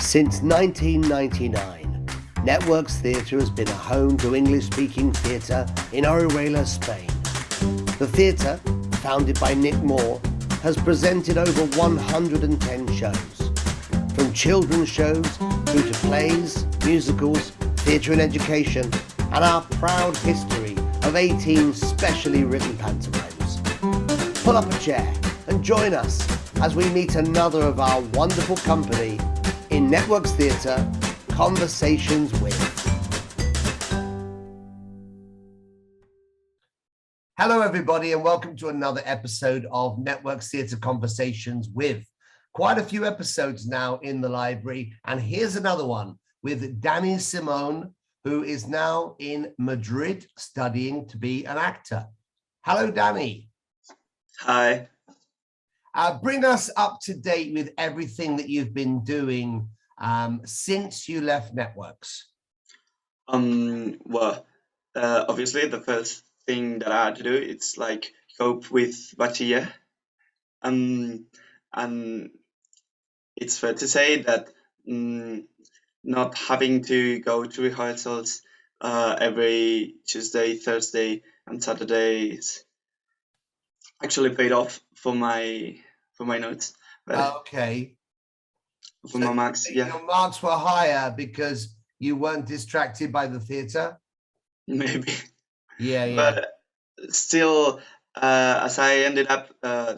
Since 1999, Networks Theatre has been a home to English-speaking theatre in Orihuela, Spain. The theatre, founded by Nick Moore, has presented over 110 shows. From children's shows through to plays, musicals, theatre and education, and our proud history of 18 specially written pantomimes. Pull up a chair and join us as we meet another of our wonderful company in Networks Theatre, Conversations With. Hello everybody and welcome to another episode of Networks Theatre Conversations With. Quite a few episodes now in the library, and here's another one with Daniel Simón, who is now in Madrid studying to be an actor. Hello, Danny. Hi. Bring us up to date with everything that you've been doing since you left Networks. Obviously the first thing that I had to do is like cope with bachiller. And it's fair to say that not having to go to rehearsals every Tuesday, Thursday, and Saturdays actually paid off for my notes. Okay. For my marks, yeah. Your marks were higher because you weren't distracted by the theatre? Maybe. Yeah. But still, as I ended up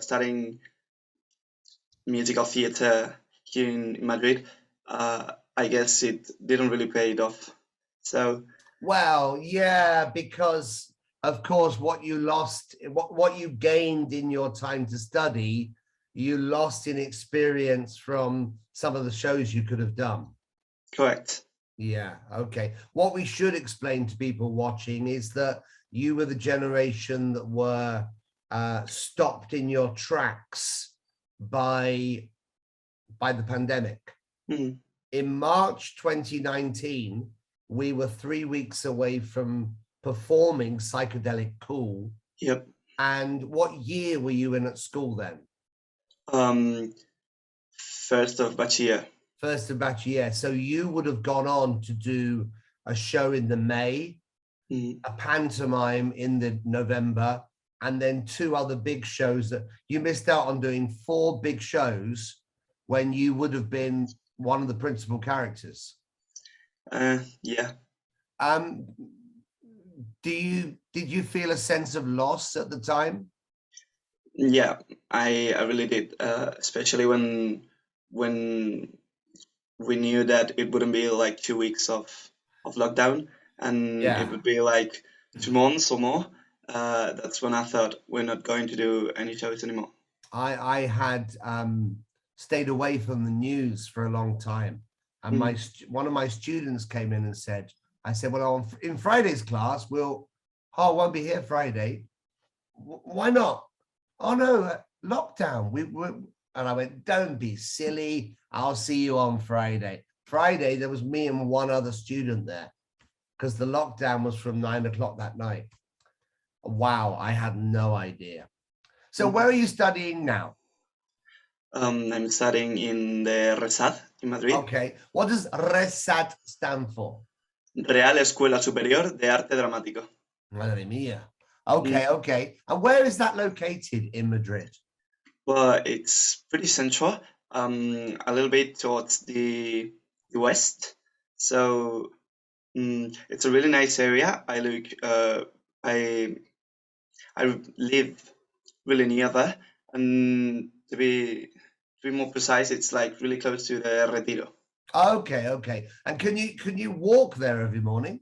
studying musical theatre here in Madrid, I guess it didn't really pay it off. So. Well, yeah, because of course what you lost, what you gained in your time to study, you lost in experience from some of the shows you could have done. Correct. Yeah, okay. What we should explain to people watching is that you were the generation that were stopped in your tracks by the pandemic. Mm-hmm. In March 2019, we were 3 weeks away from performing Psychedelic Cool. Yep. And what year were you in at school then? First of bachiller. First of bachiller. So you would have gone on to do a show in the May, a pantomime in the November, and then 2 other big shows that you missed out on doing 4 big shows when you would have been one of the principal characters. Yeah. Did you feel a sense of loss at the time? Yeah, I really did, especially when we knew that it wouldn't be like 2 weeks of lockdown, and it would be like 2 months or more. That's when I thought we're not going to do any shows anymore. I had stayed away from the news for a long time, and one of my students came in and said, I said, well, in Friday's class, I won't be here Friday. Why not? Oh no, lockdown. And I went, don't be silly. I'll see you on Friday. Friday, there was me and one other student there because the lockdown was from 9 o'clock that night. Wow, I had no idea. So where are you studying now? I'm studying in the RESAD in Madrid. Okay. What does RESAD stand for? Real Escuela Superior de Arte Dramático. Madre mía. Okay. And where is that located in Madrid? Well, it's pretty central, a little bit towards the west. So it's a really nice area. I live really near there, and to be more precise, it's like really close to the Retiro. Okay. And can you walk there every morning?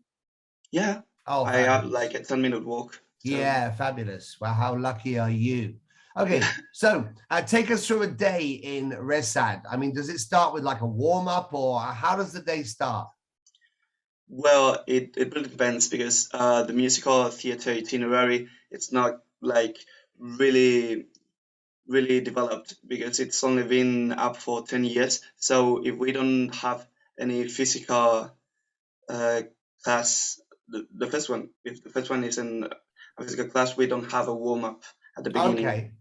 Yeah. Oh, I have like a 10-minute walk. So. Yeah, fabulous. Well, how lucky are you? Okay, so take us through a day in RESAD. I mean, does it start with like a warm-up, or how does the day start? Well, it really depends, because the musical theatre itinerary, it's not like really developed, because it's only been up for 10 years. So if we don't have any physical class, the first one, if the first one is in a physical class, we don't have a warm-up at the beginning. Okay.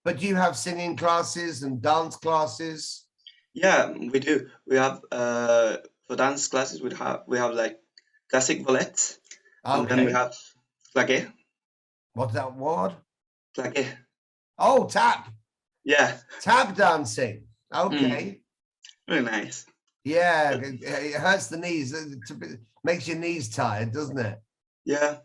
But do you have singing classes and dance classes? Yeah, we do. We have for dance classes we have like classic ballet, and then we Okay. have claqué. What's that word? Claqué. Oh, tap. Yeah. Tap dancing. Mm, Okay. really nice. Yeah, it hurts the knees. Makes your knees tired, doesn't it? Yeah.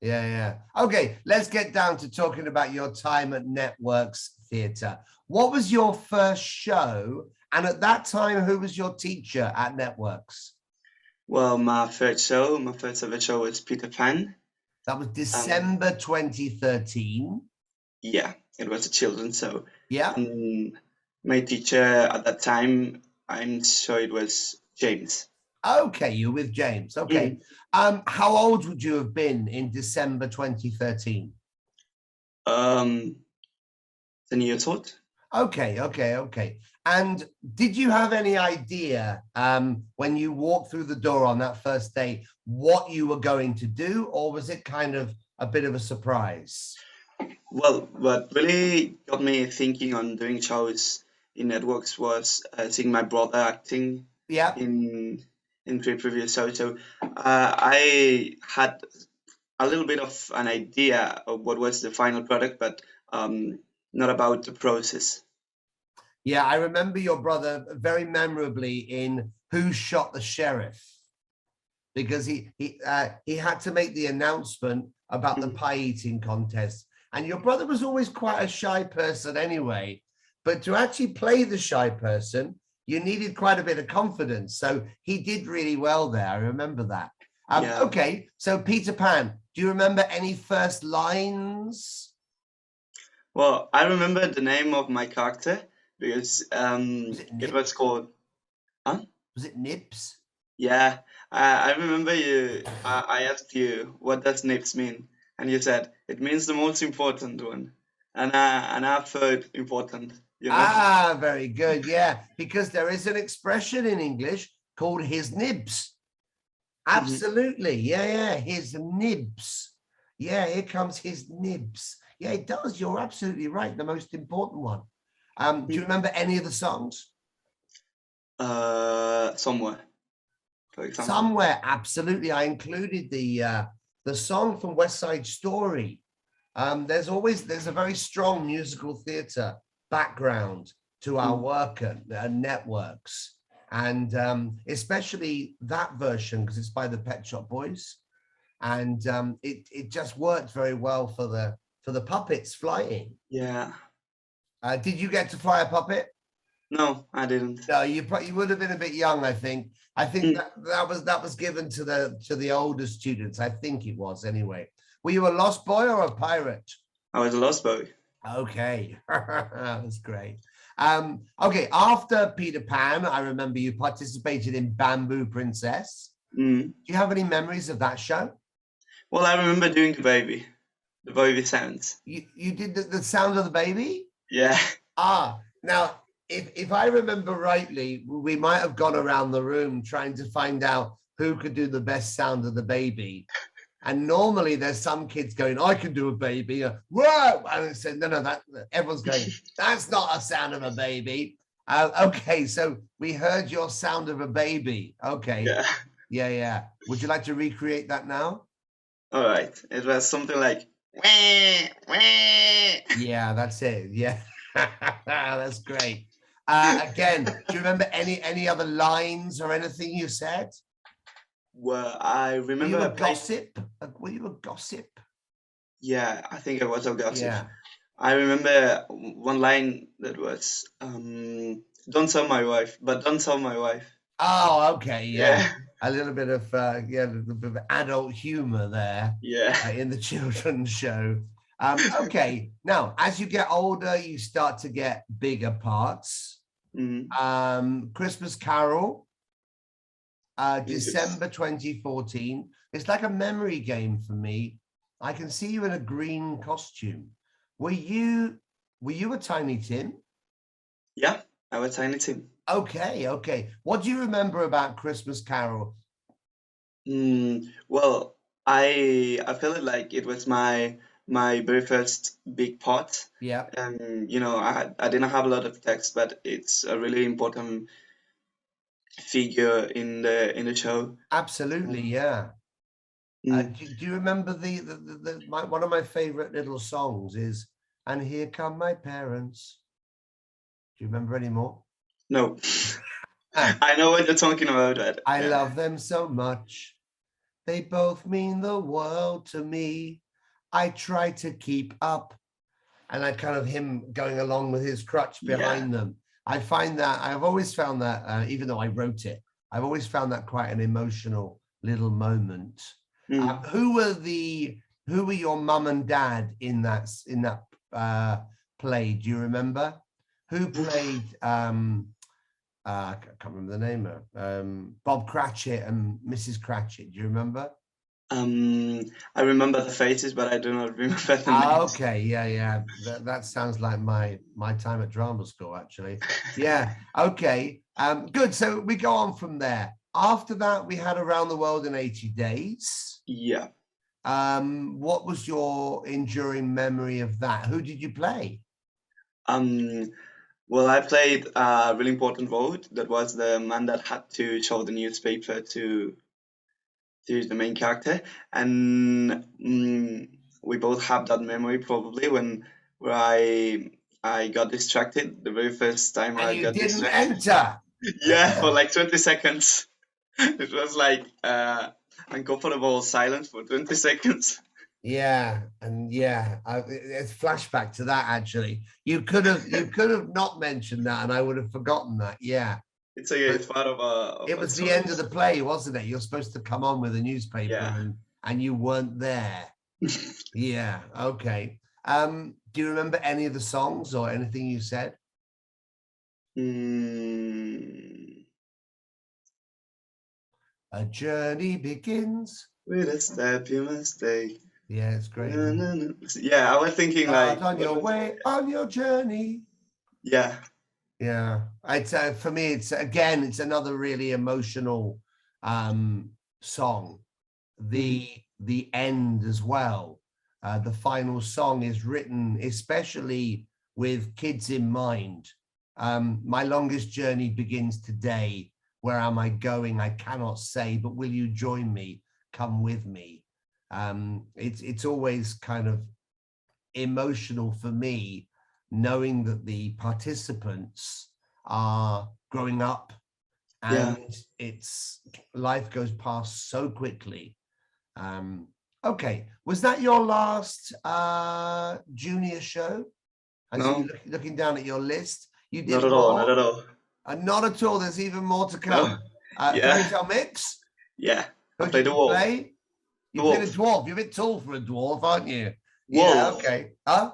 Yeah, yeah. Okay, let's get down to talking about your time at Networks Theatre. What was your first show? And at that time, who was your teacher at Networks? Well, my first ever show was Peter Pan. That was December 2013. Yeah, it was a children's show. Yeah. And my teacher at that time, I'm sure it was James. Okay, you're with James. Okay. How old would you have been in December 2013? 10 years old. Okay. And did you have any idea when you walked through the door on that first day what you were going to do, or was it kind of a bit of a surprise? Well, what really got me thinking on doing shows in networks was seeing my brother acting Yeah. in three previous shows. So I had a little bit of an idea of what was the final product, but not about the process. Yeah, I remember your brother very memorably in Who Shot the Sheriff, because he had to make the announcement about the pie eating contest. And your brother was always quite a shy person anyway, but to actually play the shy person, you needed quite a bit of confidence. So he did really well there. I remember that. Yeah. Okay, so Peter Pan, do you remember any first lines? Well, I remember the name of my character because Was it it was Nips? called. Huh? Was it Nips? Yeah, I remember you. I asked you what does NIPS mean, and you said it means the most important one, and I've heard important. You know. Ah, very good. Yeah, because there is an expression in English called his nibs. Absolutely. Yeah, his nibs. Yeah, here comes his nibs. Yeah, it does. You're absolutely right. The most important one. Do you remember any of the songs? Somewhere, for example. Somewhere, absolutely. I included the song from West Side Story. There's a very strong musical theatre background to our work at Networks, and especially that version because it's by the Pet Shop Boys, and it just worked very well for the puppets flying. Yeah. Did you get to fly a puppet? No, I didn't. No, you would have been a bit young, I think. I think that was given to the older students. I think it was anyway. Were you a lost boy or a pirate? I was a lost boy. Okay, that's great. Okay, after Peter Pan, I remember you participated in Bamboo Princess. Do you have any memories of that show? Well, I remember doing the baby sounds. You did the sound of the baby? Yeah. Now, if I remember rightly, we might have gone around the room trying to find out who could do the best sound of the baby. And normally there's some kids going, I can do a baby. Whoa! And I said, no, everyone's going, that's not a sound of a baby. Okay, so we heard your sound of a baby. Okay. Yeah. Would you like to recreate that now? All right. It was something like, wah, wah. Yeah, that's it. Yeah. That's great. Again, do you remember any other lines or anything you said? Well, I remember. Were you a gossip? Were you a gossip? Yeah, I think I was a gossip. Yeah. I remember one line that was, "Don't tell my wife, but don't tell my wife." Oh, okay, yeah. A little bit of a little bit of adult humor there. Yeah. In the children's show. Okay, now as you get older, you start to get bigger parts. Christmas Carol, December 2014. It's like a memory game for me. I can see you in a green costume. Were you a Tiny Tim? Yeah, I was Tiny Tim. Okay. What do you remember about Christmas Carol? Well, I felt like it was my my very first big part. Yeah, And I didn't have a lot of text, but it's a really important figure in the show. absolutely. Yeah. Mm. Do you remember one of my favorite little songs is "And Here Come My Parents"? Do you remember any more? No, Ah, I know what you're talking about. But I yeah. love them so much. They both mean the world to me. I try to keep up. And I kind of him going along with his crutch behind them. I find that I've always found that, even though I wrote it, I've always found that quite an emotional little moment. Mm. Who were your mum and dad in that play? Do you remember? Who played? I can't remember the name. Bob Cratchit and Mrs. Cratchit. Do you remember? I remember the faces, but I do not remember the names. Okay, yeah. That sounds like my time at drama school, actually. Yeah. Okay. Good. So we go on from there. After that, we had Around the World in 80 Days. Yeah. What was your enduring memory of that? Who did you play? Well, I played a really important role. That was the man that had to show the newspaper to the main character, and we both have that memory probably where I got distracted the very first time And I you got didn't distracted. enter. Yeah, for like 20 seconds. It was like uncomfortable silence for 20 seconds. Yeah, and it's flashback to that. Actually, you could have not mentioned that, and I would have forgotten that. Yeah. It's part of It a was the story. end of the play, wasn't it? You're supposed to come on with a newspaper, Yeah. and you weren't there. Yeah. Okay. Do you remember any of the songs or anything you said? A journey begins. With a step you must take. Yeah, it's great. Yeah, I was thinking Start on your way, on your journey. Yeah. Yeah, it's for me. It's another really emotional song. The end as well. The final song is written especially with kids in mind. My longest journey begins today. Where am I going? I cannot say, but will you join me? Come with me. It's always kind of emotional for me, knowing that the participants are growing up and it's life goes past so quickly. Okay, was that your last junior show? I see you looking down at your list. You did not at all. Not at all. Not at all. There's even more to come. Fairy Tale Mix. Yeah, I played the wolf. You played a dwarf. You're a bit tall for a dwarf, aren't you? Wolf. Yeah. Okay. Huh?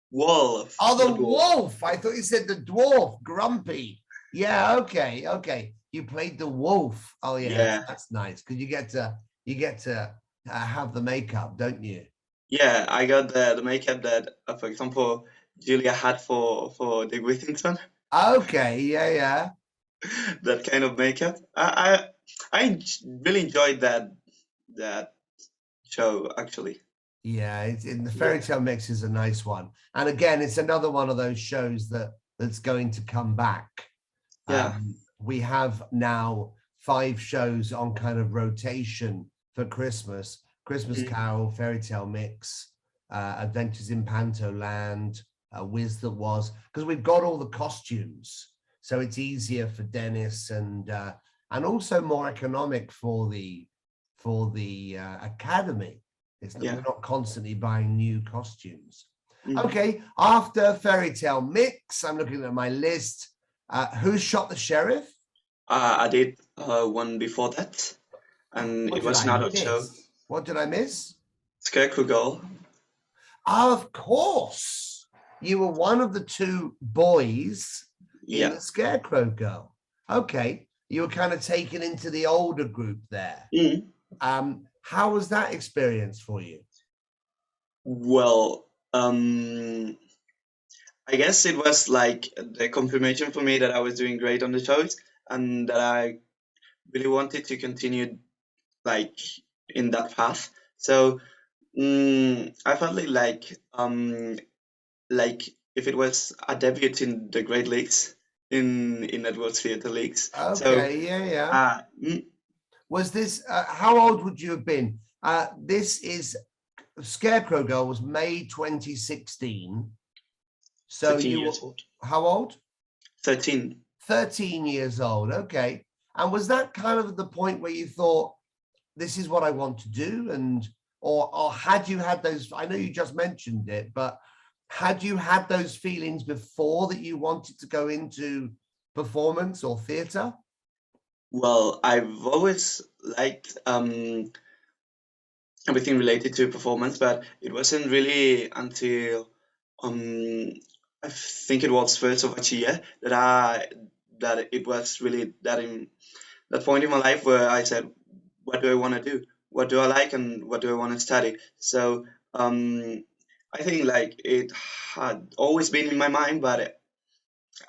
Wolf. Oh, the wolf. I thought you said the dwarf. Grumpy. Yeah. Okay. Okay. You played the wolf. Oh yeah. That's nice because you get to have the makeup, don't you? Yeah, I got the makeup that, for example, Julia had for Dick Whittington. Okay, yeah. That kind of makeup. I really enjoyed that show actually. Yeah, it's in the Fairy Tale Mix is a nice one, and again, it's another one of those shows that's going to come back. Yeah. We have now 5 shows on kind of rotation for Christmas. Christmas Carol, Fairy Tale Mix, Adventures in Pantoland, Wiz That Was, because we've got all the costumes, so it's easier for Dennis and also more economic for the Academy. We're not constantly buying new costumes. Okay, after Fairy Tale Mix, I'm looking at my list. Who Shot the Sheriff? I did one before that, and it was not a show. What did I miss? Scarecrow Girl. Of course, you were one of the 2 boys in the Scarecrow Girl. Okay, you were kind of taken into the older group there. How was that experience for you? Well, I guess it was like the confirmation for me that I was doing great on the shows and that I really wanted to continue like in that path. So I felt like if it was a debut in the Great Leagues, in networks theater leagues. So Okay, yeah. uh, mm, Was this, how old would you have been? This is, Scarecrow Girl was May 2016. So 13 you were, years old. how old? 13. 13 years old. Okay. And was that kind of the point where you thought, this is what I want to do? And, or had you had those, I know you just mentioned it, but had you had those feelings before that you wanted to go into performance or theater? Well, I've always liked everything related to performance, but it wasn't really until um I think it was first of a year that it was really that point in my life where I said, what do I want to do? What do I like and what do I want to study? So I think like it had always been in my mind, but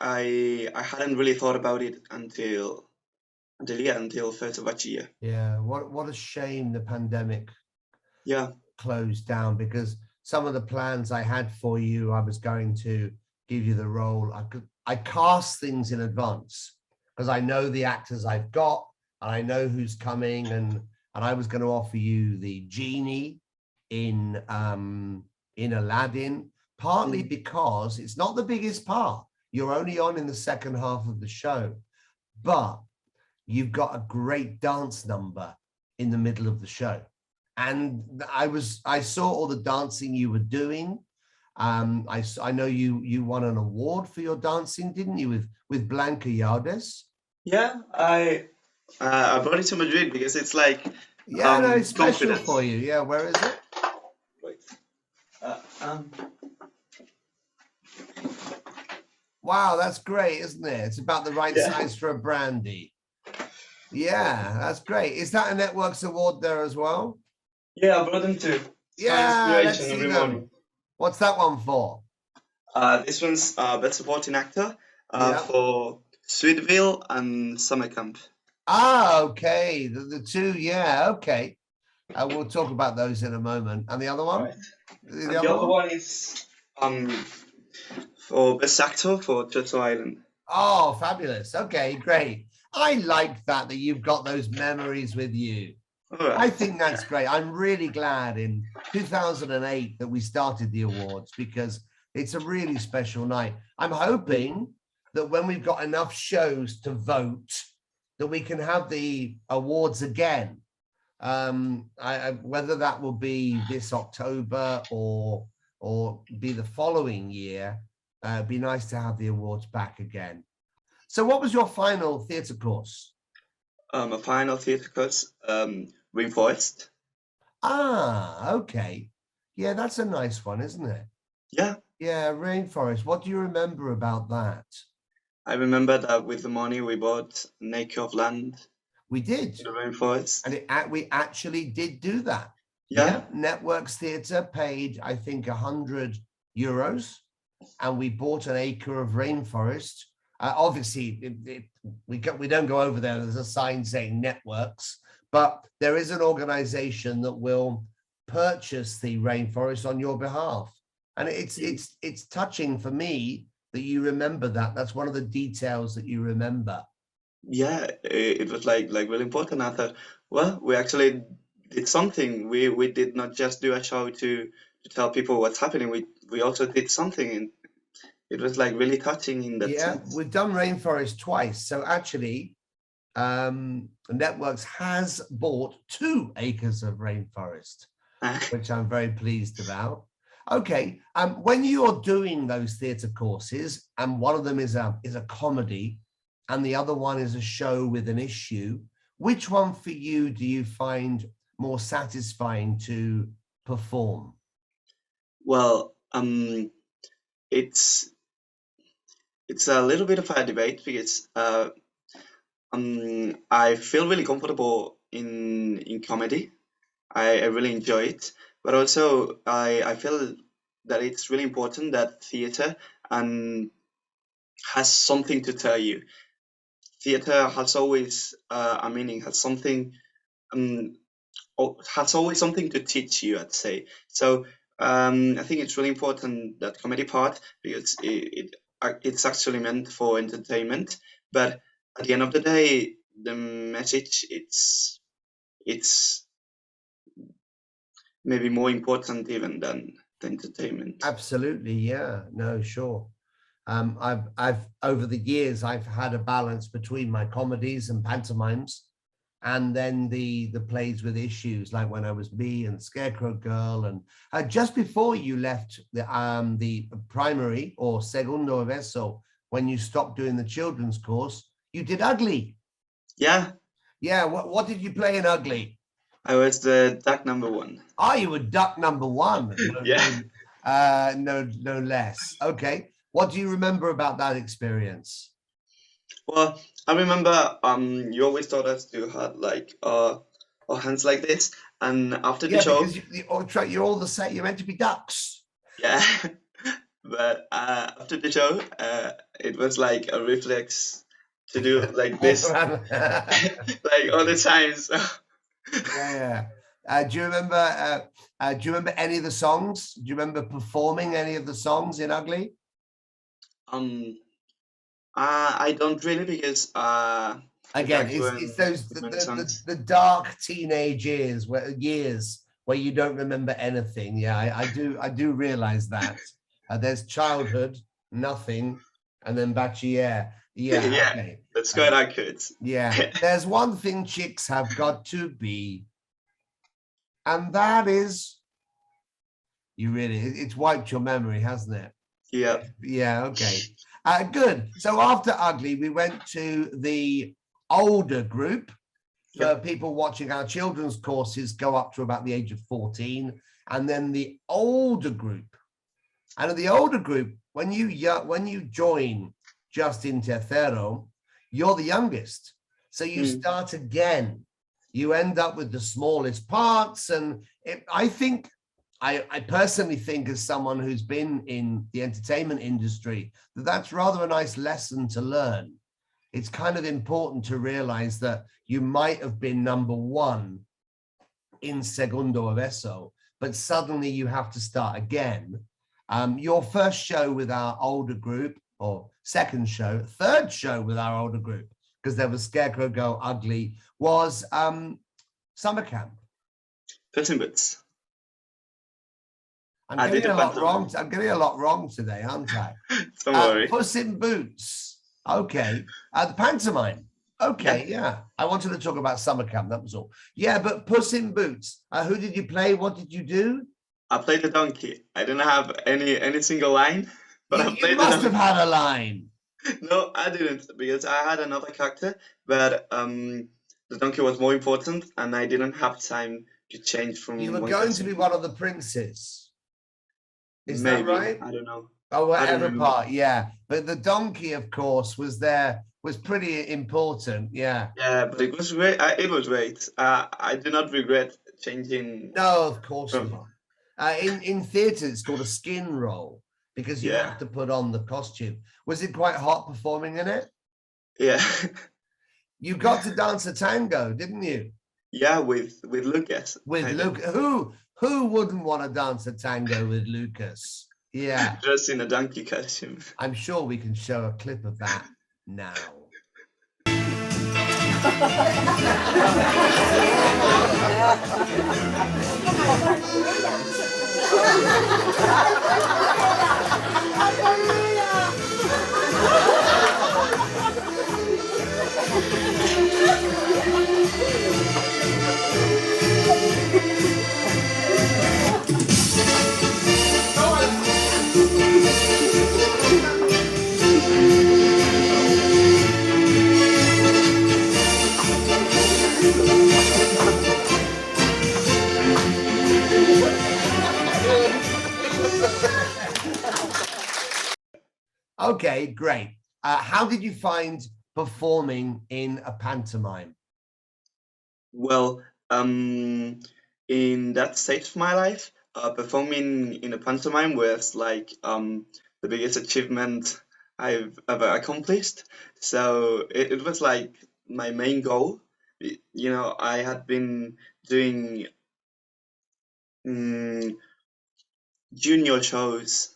I hadn't really thought about it until first of a year. Yeah. What a shame the pandemic Yeah. closed down, because some of the plans I had for you, I was going to give you the role. I cast things in advance because I know the actors I've got and I know who's coming, and I was going to offer you the genie in Aladdin, partly because it's not the biggest part. You're only on in the second half of the show, but you've got a great dance number in the middle of the show. And I saw all the dancing you were doing. I know you won an award for your dancing, didn't you, with Blanca Yaldes? Yeah, I brought it to Madrid because it's like Yeah, no, it's special confidence. for you. Yeah, where is it? Wait. Uh, um, Wow, that's great, isn't it? It's about the right Yeah. size for a brandy. Yeah, that's great. Is that a Networks award there as well? Yeah, I brought them too. It's my Yeah, let's inspiration see every them. morning. What's that one for? This one's Best Supporting Actor Yeah. for Sweetvile and Summer Camp. Ah, okay. The two, yeah, okay. We'll talk about those in a moment. And the other one? Right. The And the other other one? one is for Best Actor for Turtle Island. Oh, fabulous. Okay, great. I like that you've got those memories with you. All right. I think that's great. I'm really glad in 2008 that we started the awards, because it's a really special night. I'm hoping that when we've got enough shows to vote, that we can have the awards again. Whether that will be this October or be the following year, it'd be nice to have the awards back again. So what was your final theatre course? A final theatre course, Rainforest. Ah, okay. Yeah, that's a nice one, isn't it? Yeah. Yeah, Rainforest. What do you remember about that? I remember that with the money we bought an acre of land We did. in the rainforest. And we actually did do that. Yeah. Networks Theatre paid, I think, €100, and we bought an acre of rainforest. Obviously, we don't go over there. There's a sign saying Networks, but there is an organization that will purchase the rainforest on your behalf. And it's touching for me that you remember that. That's one of the details that you remember. Yeah, it was like really important. I thought, well, we actually did something. We did not just do a show to tell people what's happening. We also did something, and it was like really touching in that sense. We've done rainforest twice. So actually, Networks has bought 2 acres of rainforest, which I'm very pleased about. Okay, when you're doing those theatre courses, and one of them is a comedy, and the other one is a show with an issue, which one for you do you find more satisfying to perform? Well, it's a little bit of a debate because I feel really comfortable in comedy. I really enjoy it, but also I feel that it's really important that theater and has something to tell you. Theater has always a meaning, has something has always something to teach you, I'd say. So I think it's really important, that comedy part, because it's actually meant for entertainment. But at the end of the day, the message it's maybe more important even than the entertainment. Absolutely, yeah. No, sure. I've over the years I've had a balance between my comedies and pantomimes, and then the plays with issues, like when I was Me and Scarecrow Girl, and just before you left the primary or segundo eso, when you stopped doing the children's course, you did Ugly. Yeah, Yeah, what did you play in Ugly? I was the duck number one. Oh, you were duck number one. Yeah. No less. Okay. What do you remember about that experience? Well, I remember you always taught us to have like our hands like this, and after the Yeah, show, because you're all the same. You're meant to be ducks. yeah. But after the show, it was like a reflex to do like this, like all the time. So Yeah. Do you remember? Do you remember any of the songs? Do you remember performing any of the songs in Ugly? I don't really, because Again, back it's when those many songs. the dark teenage years where you don't remember anything. Yeah, I do realize that. There's childhood, nothing, and then bachiller. Yeah, Yeah, okay. that's quite accurate. Yeah, there's one thing chicks have got to be, and that is it's wiped your memory, hasn't it? Yeah. Yeah, okay. Good. So after Ugly, we went to the older group. For Yep. people watching, our children's courses go up to about the age of 14, and then the older group. And in the older group, when you join just in tercero, you're the youngest. So you start again. You end up with the smallest parts. And I personally think, as someone who's been in the entertainment industry, that's rather a nice lesson to learn. It's kind of important to realize that you might have been number one in segundo eso, but suddenly you have to start again. Your first show with our older group, or third show with our older group, because there was Scarecrow Girl, Ugly, was summer camp. Puss in Boots. I'm getting a lot wrong today, aren't I? Don't worry. Puss in Boots. Okay. The pantomime. Okay, yeah. I wanted to talk about summer camp, that was all. Yeah, but Puss in Boots. Who did you play? What did you do? I played the donkey. I didn't have any single line, but I played you must have had a line. No, I didn't, because I had another character, but the donkey was more important, and I didn't have time to change from. You were going to be one of the princes. Is Maybe. that right? I don't know. Oh, whatever part, yeah. But the donkey, of course, was pretty important, yeah. Yeah, but it was great. It was great. I do not regret changing. No, of course not. In theatre, it's called a skin roll, because you have to put on the costume. Was it quite hot performing in it? Yeah. You got to dance a tango, didn't you? Yeah, with Lucas. With Lucas. Who wouldn't want to dance a tango with Lucas? Yeah. Dressed in a donkey costume. I'm sure we can show a clip of that now. Okay, great. How did you find performing in a pantomime? Well, in that stage of my life, performing in a pantomime was like the biggest achievement I've ever accomplished. So it was like my main goal. I had been doing junior shows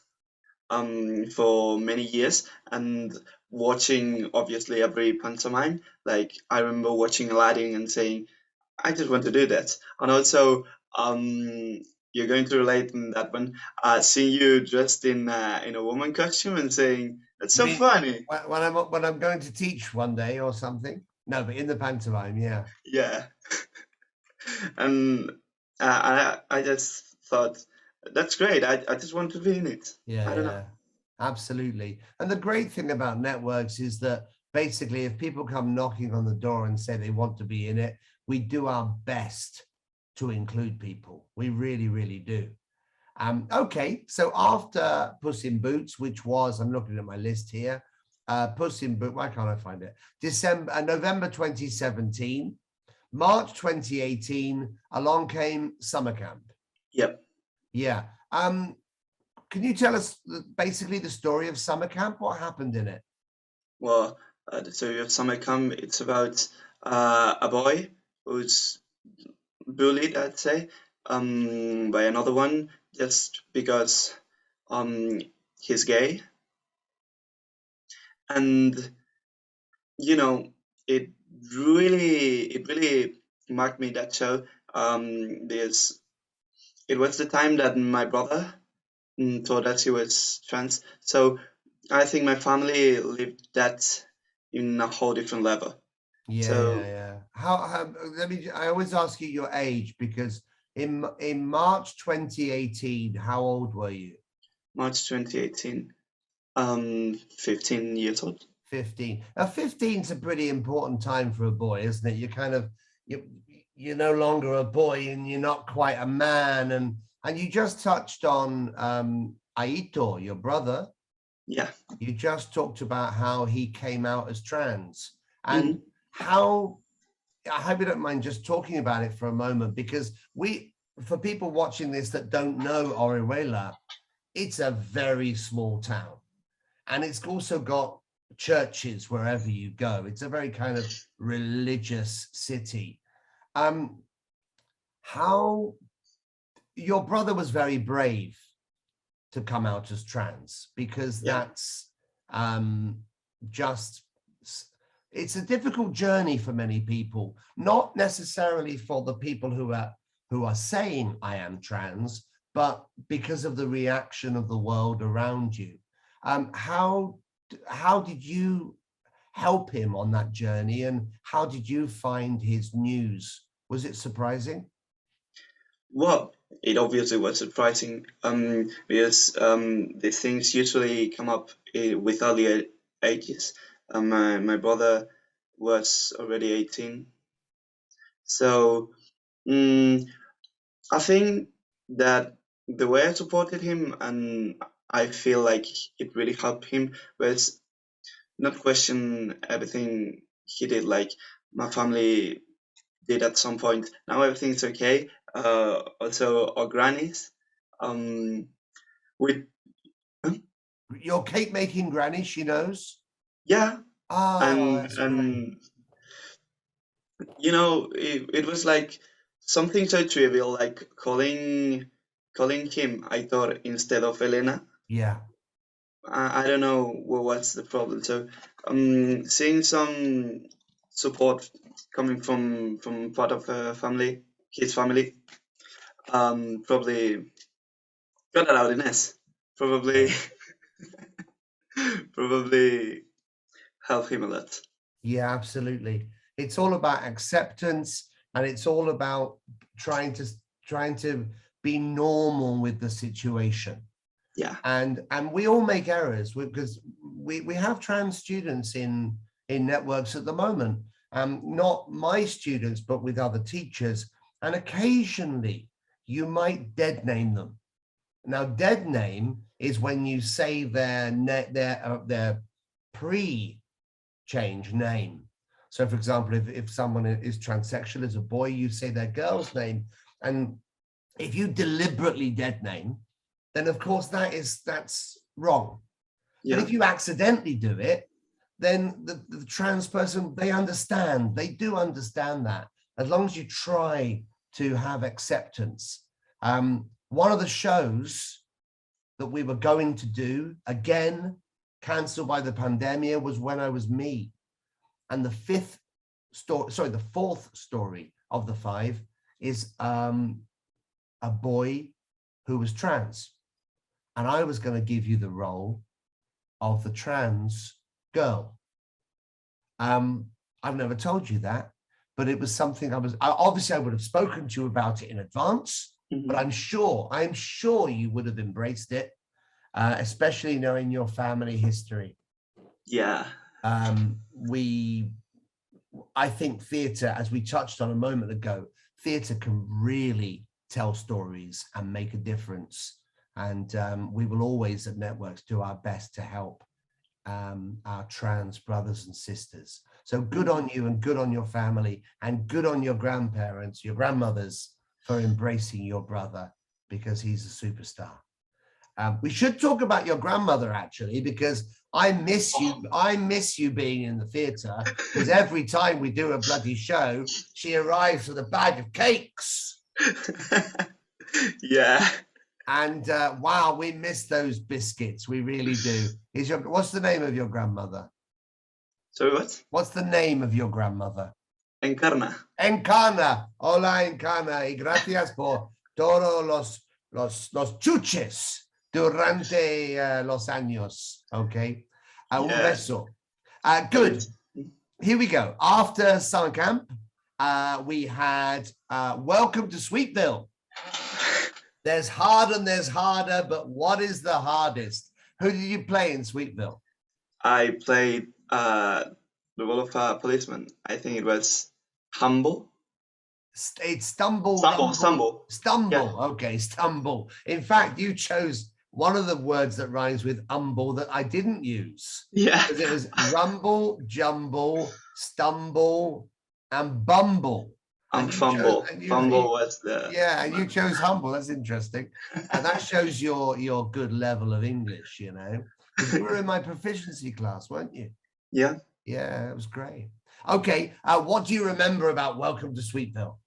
for many years and watching obviously every pantomime. Like I remember watching Aladdin and saying, I just want to do that. And also, you're going to relate in that one. Seeing you dressed in a woman costume and saying, "That's You so mean funny." when I'm going to teach one day or something? No, but in the pantomime, yeah. Yeah, and I just thought that's great. I just want to be in it. Yeah, I don't know. yeah, absolutely. And the great thing about networks is that basically, if people come knocking on the door and say they want to be in it, we do our best to include people. We really, really do. Okay, so after Puss in Boots, which was, I'm looking at my list here, Puss in Boots, why can't I find it? November 2017, March 2018, along came Summer Camp. Yep. Yeah. Can you tell us basically the story of Summer Camp? What happened in it? Well, the story of Summer Camp, it's about a boy who's bullied, I'd say, by another one just because um, he's gay. And you know, it really marked me, that show, because it was the time that my brother told us he was trans. So I think my family lived that in a whole different level. Yeah, So yeah. I always ask you your age because in March 2018, how old were you? March 2018, 15 years old. 15. Now, 15 is a pretty important time for a boy, isn't it? You're no longer a boy and you're not quite a man. And you just touched on Aito, your brother. Yeah. You just talked about how he came out as trans. And Mhm. how, I hope you don't mind just talking about it for a moment, because for people watching this that don't know Orihuela, it's a very small town. And it's also got churches wherever you go. It's a very kind of religious city. How your brother was very brave to come out as trans, because Yeah. that's just, it's a difficult journey for many people, not necessarily for the people who are saying I am trans, but because of the reaction of the world around you. How did you help him on that journey, and how did you find his news? Was it surprising? Well, it obviously was surprising, because these things usually come up with earlier ages. My brother was already 18. So I think that the way I supported him, and I feel like it really helped him, was not question everything he did. Like my family did at some point. Now everything's okay. Also, our grannies, with Your cake making granny, she knows. yeah, Oh, and that's great. it was like something so trivial, like calling him Aitor instead of Elena. Yeah. I don't know what's the problem. So, seeing some support coming from part of his family, probably got that loudness, probably probably help him a lot. Yeah, absolutely. It's all about acceptance, and it's all about trying to be normal with the situation. Yeah. And we all make errors, because we have trans students in networks at the moment. Not my students, but with other teachers. And occasionally you might dead name them. Now, dead name is when you say their pre-change name. So, for example, if someone is transsexual as a boy, you say their girl's name. And if you deliberately dead name, then of course that's wrong. Yeah. But if you accidentally do it, then the trans person, they understand. They do understand that, as long as you try to have acceptance. One of the shows that we were going to do, again, cancelled by the pandemic, was When I Was Me. And the fourth story of the 5 is a boy who was trans. And I was going to give you the role of the trans girl. I've never told you that, but it was something I would have spoken to you about it in advance, but I'm sure you would have embraced it, especially knowing your family history. Yeah. I think theatre, as we touched on a moment ago, theatre can really tell stories and make a difference. And we will always at Networks do our best to help our trans brothers and sisters. So good on you, and good on your family, and good on your grandparents, your grandmothers, for embracing your brother, because he's a superstar. We should talk about your grandmother, actually, because I miss you. I miss you being in the theatre, because every time we do a bloody show, she arrives with a bag of cakes. Yeah. And wow, we miss those biscuits. We really do. What's the name of your grandmother? Sorry, what? What's the name of your grandmother? Encarna. Encarna. Hola, Encarna. Y gracias por todos los chuches durante los años. Okay. Un beso. Good. Here we go. After summer camp, we had Welcome to Sweetvile. There's hard and there's harder, but what is the hardest? Who did you play in Sweetvile? I played the role of a policeman. I think it was Humble. It's Stumble. Stumble. Yeah. Okay, Stumble. In fact, you chose one of the words that rhymes with umble that I didn't use. Yeah. Because it was rumble, jumble, stumble, and bumble. And Fumble. Fumble was the... Yeah, and you chose Humble. That's interesting. And that shows your good level of English, you know. Because you were in my proficiency class, weren't you? Yeah. Yeah, it was great. Okay, what do you remember about Welcome to Sweetvile?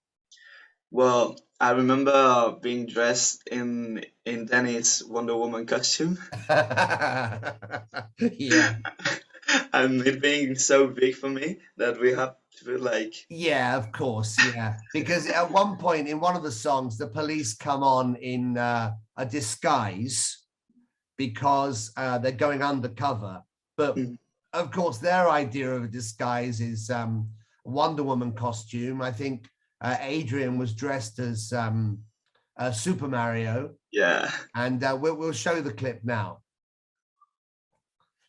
Well, I remember being dressed in Danny's Wonder Woman costume. Yeah. And it being so big for me that we have to like... Yeah, of course, yeah. Because at one point in one of the songs, the police come on in a disguise because they're going undercover. But of course, their idea of a disguise is Wonder Woman costume. I think Adrian was dressed as Super Mario. Yeah. And we'll show the clip now.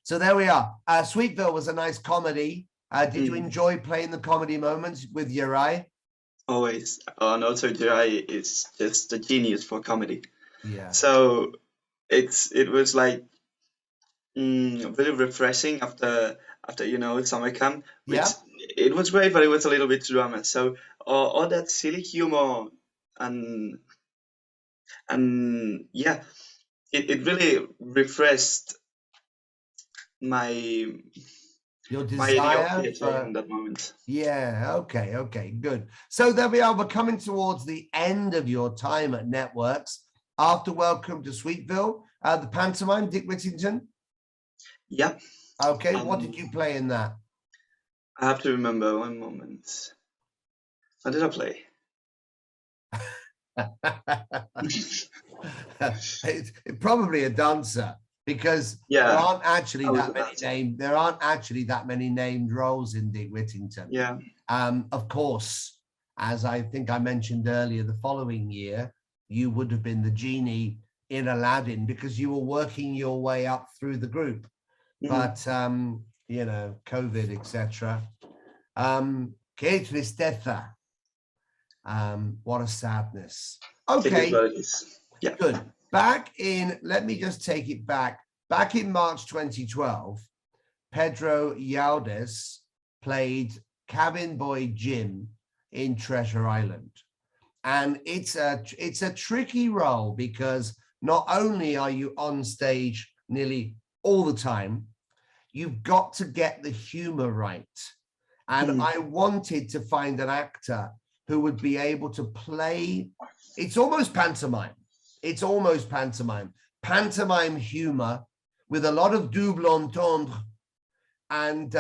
So there we are. Sweetville was a nice comedy. Did you enjoy playing the comedy moments with Uri? Always. And also Uri is just a genius for comedy. Yeah. So it was like really refreshing after summer camp. Which it was great, but it was a little bit drama. So all that silly humor and yeah, it really refreshed your desire for... in that moment. Yeah, okay, good. So there we are. We're coming towards the end of your time at Networks. After Welcome to Sweetville, the pantomime, Dick Whittington. Yeah. Okay, what did you play in that? I have to remember one moment. What did I play? It's probably a dancer, because there aren't actually that many named roles in Dick Whittington. Yeah. Of course, as I think I mentioned earlier, the following year you would have been the genie in Aladdin, because you were working your way up through the group. But COVID, etc. Que tristeza. What a sadness. Okay. Yeah. Good. Let me just take it back. Back in March 2012, Pedro Yaldes played cabin boy Jim in Treasure Island. And it's a tricky role, because not only are you on stage nearly all the time, you've got to get the humor right. And I wanted to find an actor who would be able to play. It's almost pantomime. It's almost pantomime. Pantomime humor with a lot of double entendre. And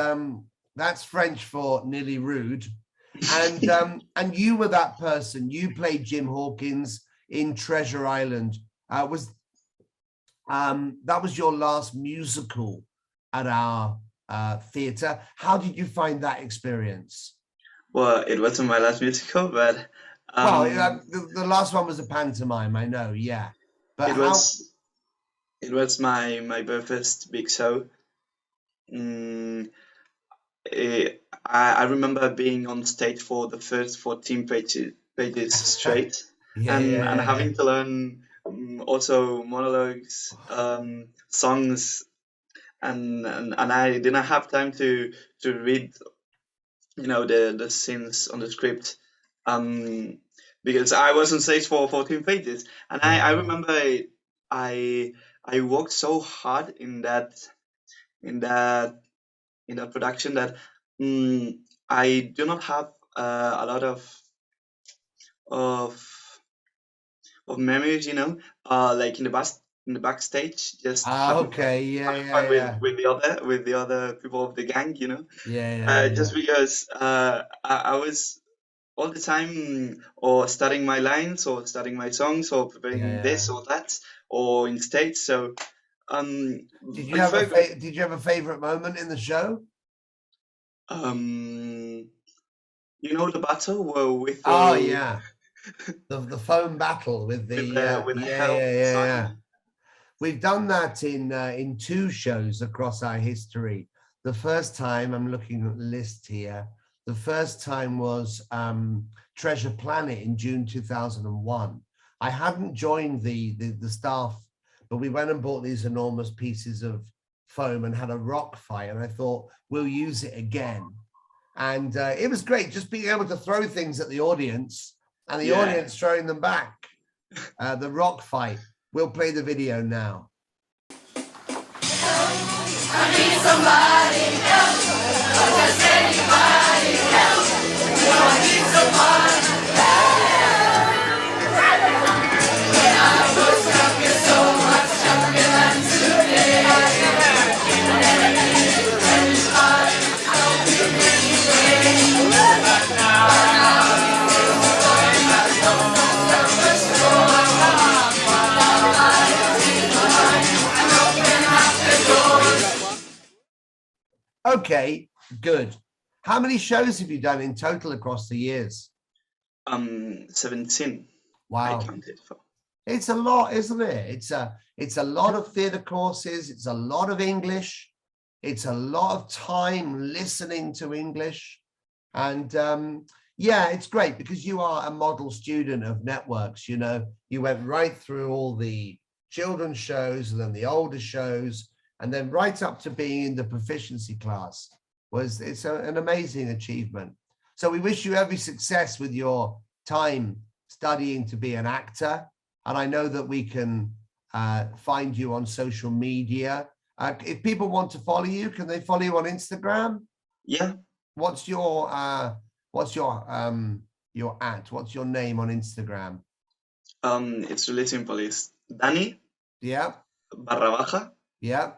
that's French for nearly rude. And you were that person. You played Jim Hawkins in Treasure Island. That was your last musical at our theatre. How did you find that experience? Well, it wasn't my last musical, but the last one was a pantomime. I know, yeah. But it was my very first big show. I remember being on stage for the first 14 pages straight, and having to learn also monologues, songs, and I didn't have time to read, the scenes on the script, because I was on stage for 14 pages, and I remember I worked so hard in that production that I do not have a lot of memories, like in the backstage, just with the other people of the gang, just because I was all the time or studying my lines or studying my songs or preparing this or that or in stage. So did you have a favorite moment in the show? The battle with the phone battle with the We've done that in 2 shows across our history. The first time, I'm looking at the list here, the first time was Treasure Planet in June 2001. I hadn't joined the staff, but we went and bought these enormous pieces of foam and had a rock fight, and I thought we'll use it again. And it was great just being able to throw things at the audience and the audience throwing them back. The rock fight. We'll play the video now. I need somebody help. Just anybody help. I need somebody help. When I was younger, so much younger than today. Okay, good. How many shows have you done in total across the years? 17. Wow. I counted for. It's a lot, isn't it? It's a lot of theatre courses. It's a lot of English. It's a lot of time listening to English. And it's great because you are a model student of networks. You went right through all the children's shows and then the older shows, and then right up to being in the proficiency class. It's an amazing achievement. So we wish you every success with your time studying to be an actor. And I know that we can find you on social media. If people want to follow you, can they follow you on Instagram? Yeah. What's your at? What's your name on Instagram? It's really simple. It's Dani. Yeah. Barra baja. Yeah.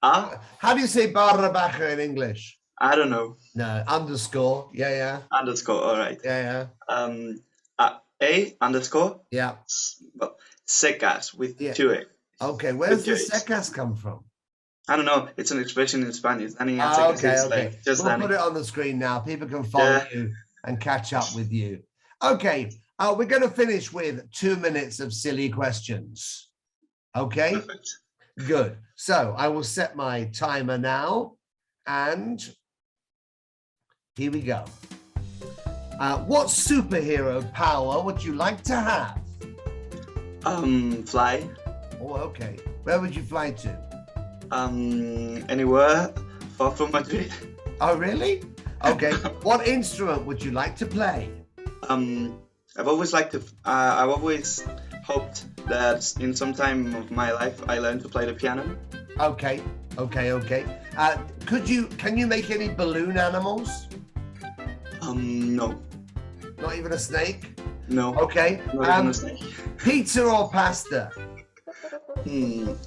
How do you say barra baja in English? I don't know. No, underscore. Yeah. Underscore. All right. Yeah. A underscore. Yeah. Well, secas with 2 A. Okay, where's the secas come from? I don't know. It's an expression in Spanish. Okay. Like just we'll Dani. Put it on the screen now. People can follow you and catch up with you. Okay, we're going to finish with 2 minutes of silly questions. Okay? Perfect. Good. So I will set my timer now, and here we go. What superhero power would you like to have? Fly. Oh, okay. Where would you fly to? Anywhere far from Madrid. Oh, really? Okay. What instrument would you like to play? I've always hoped that in some time of my life I learned to play the piano. Okay. Can you make any balloon animals? No. Not even a snake? No. Okay. Not even a snake. Pizza or pasta?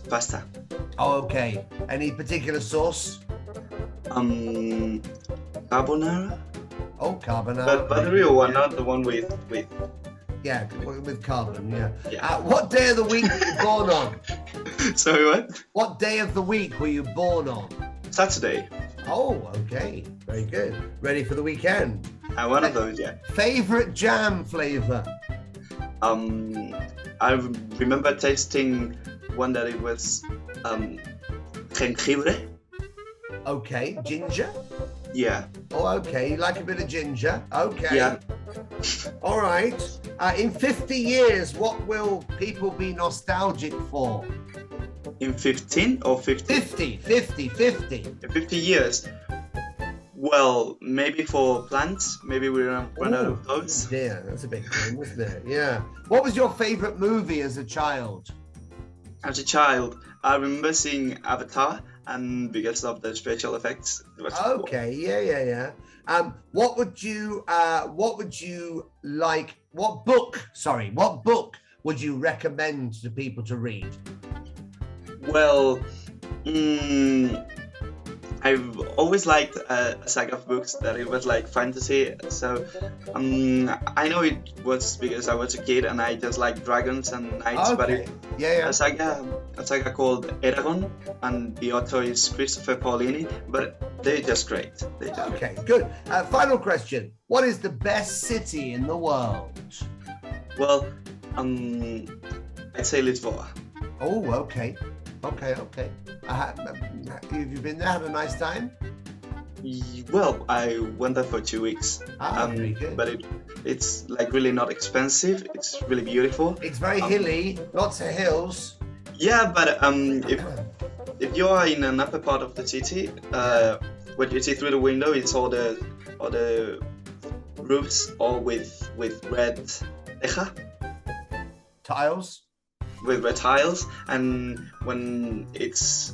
Pasta. Oh, okay. Any particular sauce? Carbonara? Oh, carbonara. But the real one, not the one with. Yeah, with carbon, yeah. Yeah. What day of the week were you born on? Sorry, what? What day of the week were you born on? Saturday. Oh, okay. Very good. Ready for the weekend? One of those, yeah. Favorite jam flavor? I remember tasting one that it was jengibre. Okay. Ginger? Yeah. Oh, okay. You like a bit of ginger? Okay. Yeah. All right. In 50 years, what will people be nostalgic for? In 15 or 50? 50. In 50 years. Well, maybe for plants. Maybe we run out of those. Yeah, that's a bit grim, wasn't it? Yeah. What was your favorite movie as a child? As a child, I remember seeing Avatar, and because of the special effects, it was cool. Okay, yeah. What book would you recommend to people to read? Well, I've always liked a saga of books that it was like fantasy. So I know it was because I was a kid and I just like dragons and knights. Okay. But Yeah. a saga called Eragon, and the author is Christopher Paolini. But they're just great. Okay, good. Final question. What is the best city in the world? Well, I'd say Lisboa. Oh, okay. Have you been there? Had a nice time? Well, I went there for 2 weeks. Very good. But it's like really not expensive. It's really beautiful. It's very hilly, lots of hills. Yeah, but if you are in an upper part of the city, what you see through the window is all the roofs, all with red teja. Tiles. With red tiles, and when it's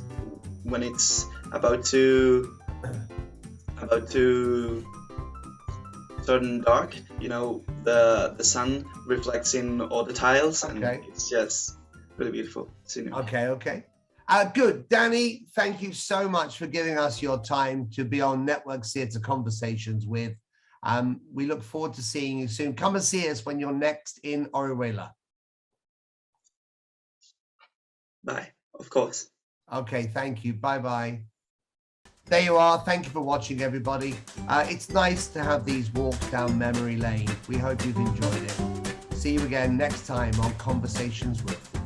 about to turn dark, the sun reflects in all the tiles, and it's just really beautiful scenery. Okay. Good. Danny, thank you so much for giving us your time to be on Network Theatre Conversations with. We look forward to seeing you soon. Come and see us when you're next in Orihuela. Bye. Of course. Okay, thank you. Bye-bye. There you are. Thank you for watching, everybody. It's nice to have these walks down memory lane. We hope you've enjoyed it. See you again next time on Conversations with.